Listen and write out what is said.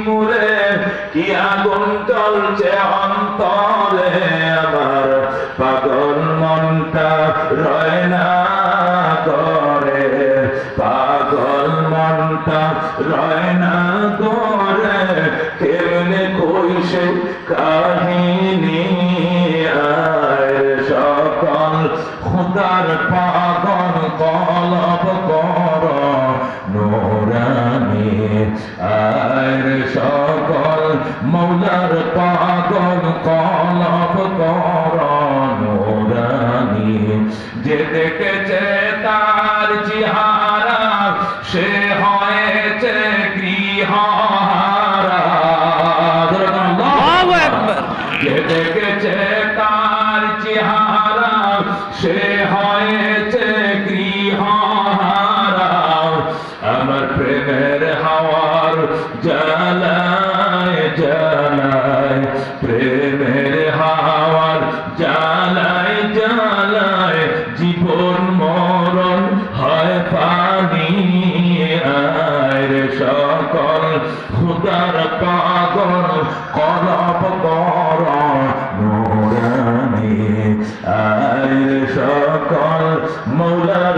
মোরে কি আগুন জ্বলছে অন্তরে আমার পাগল মনটা রয় না করে পাগল মনটা রয় না করে কেমনে কই সে কাহিনী আর সকল খুদার পাগল কলব কর নুরানি আর সকল মৌলার পাগল কলব কর নুরানি যে দেখেছে তার চেহারা সে হয়েছে গৃহহারা আল্লাহু আকবার যে দেখেছে তার চেহারা সে হয়েছে গৃহহারা আমার প্রেমের হাওয়ার জ্বালায় জ্বালায় প্রেমের হাওয়ার জ্বালায় জ্বালায় জীবন মরণ হয় পানি আর সকল খুদার পাগল কলব কর নুরানি আর সকল মৌলা